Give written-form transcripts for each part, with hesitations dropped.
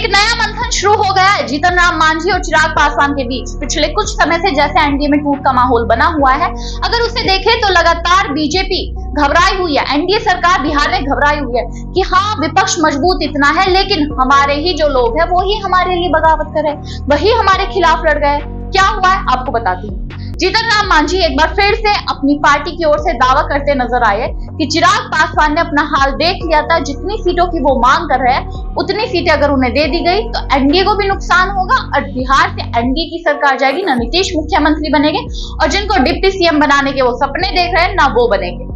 एक नया मंथन शुरू हो गया है जीतन राम मांझी और चिराग पासवान के बीच। पिछले कुछ समय से जैसे एनडीए में टूट का माहौल बना हुआ है, अगर उसे देखें तो लगातार बीजेपी घबराई हुई है, एनडीए सरकार बिहार में घबराई हुई है कि हाँ विपक्ष मजबूत इतना है, लेकिन हमारे ही जो लोग हैं वो ही हमारे लिए बगावत कर रहे, वही हमारे खिलाफ लड़ गए। क्या हुआ है आपको बताती हूँ। जीतन राम मांझी एक बार फिर से अपनी पार्टी की ओर से दावा करते नजर आए कि चिराग पासवान ने अपना हाल देख लिया था, जितनी सीटों की वो मांग कर रहे हैं उतनी सीटें अगर उन्हें दे दी गई तो एनडीए को भी नुकसान होगा और बिहार से एनडीए की सरकार जाएगी, ना नीतीश मुख्यमंत्री बनेंगे और जिनको डिप्टी सीएम बनाने के वो सपने देख रहे हैं ना वो बनेंगे।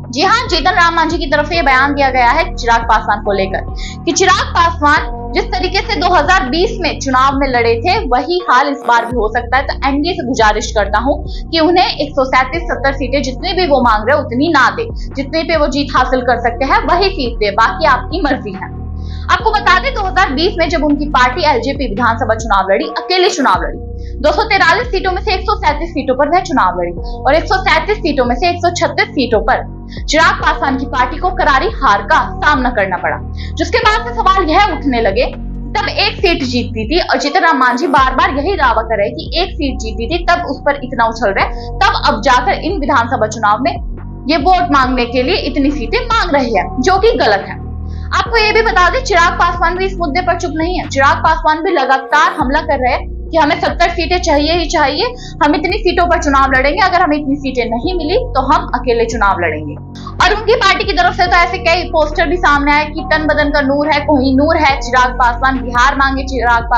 जी हाँ, जीतन राम मांझी की तरफ से ये बयान दिया गया है चिराग पासवान को लेकर कि चिराग पासवान जिस तरीके से 2020 में चुनाव में लड़े थे वही हाल इस बार भी हो सकता है। तो एनडीए से गुजारिश करता हूं कि उन्हें 137-70 सीटें जितनी भी वो मांग रहे उतनी ना दे, जितने पे वो जीत हासिल कर सकते हैं वही सीट दे, बाकी आपकी मर्जी है। आपको बता दें 2020 में जब उनकी पार्टी एलजेपी विधानसभा चुनाव लड़ी, अकेले चुनाव लड़ी, 243 सीटों में से 137 सीटों पर वह चुनाव लड़ी और 137 सीटों में से 136 सीटों पर चिराग पासवान की पार्टी को करारी हार का सामना करना पड़ा। जिसके बाद से सवाल यह उठने लगे, तब एक सीट जीतती थी और जीतन राम मांझी बार बार यही दावा कर रहे कि एक सीट जीती थी, तब उस पर इतना उछल रहे, तब अब जाकर इन विधानसभा चुनाव में ये वोट मांगने के लिए इतनी सीटें मांग रही है, जो कि गलत है। आपको ये भी बता दें चिराग पासवान भी इस मुद्दे पर चुप नहीं है। चिराग पासवान भी लगातार हमला कर रहे हैं कि हमें 70 सीटें चाहिए ही चाहिए, हम इतनी सीटों पर चुनाव लड़ेंगे, अगर हमें इतनी सीटें नहीं मिली तो हम अकेले चुनाव लड़ेंगे। और उनकी पार्टी की तरफ से तो ऐसे कई पोस्टर भी सामने आए कि तन बदन का नूर है, कोहिनूर है चिराग पासवान, बिहार मांगे चिराग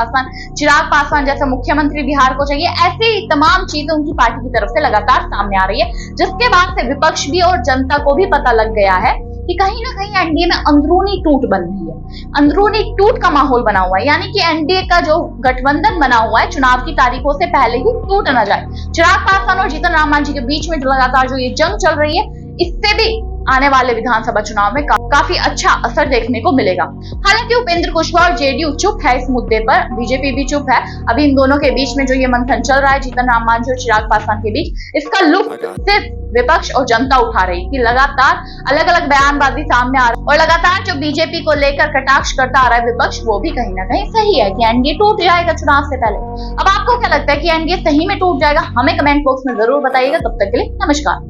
पासवान जैसा मुख्यमंत्री बिहार को चाहिए। ऐसी तमाम चीजें उनकी पार्टी की तरफ से लगातार सामने आ रही है, जिसके बाद से विपक्ष भी और जनता को भी पता लग गया है कि कहीं ना कहीं एनडीए में अंदरूनी टूट बन रही है, अंदरूनी टूट का माहौल बना हुआ है, यानी कि एनडीए का जो गठबंधन बना हुआ है चुनाव की तारीखों से पहले ही टूट न जाए। चिराग पासवान और जीतन राम मांझी के बीच में लगातार जो ये जंग चल रही है, इससे भी आने वाले विधानसभा चुनाव में काफी अच्छा असर देखने को मिलेगा। हालांकि उपेंद्र कुशवाहा और जेडीयू चुप है इस मुद्दे पर, बीजेपी भी चुप है। अभी इन दोनों के बीच में जो ये मंथन चल रहा है जीतन राम मांझी और चिराग पासवान के बीच, इसका लुत्फ सिर्फ विपक्ष और जनता उठा रही कि लगातार अलग अलग बयानबाजी सामने आ रही है और लगातार जो बीजेपी को लेकर कटाक्ष करता आ रहा है विपक्ष, वो भी कहीं ना कहीं सही है कि एनडीए टूट जाएगा चुनाव से पहले। अब आपको क्या लगता है कि एनडीए सही में टूट जाएगा? हमें कमेंट बॉक्स में जरूर बताइएगा। तब तक के लिए नमस्कार।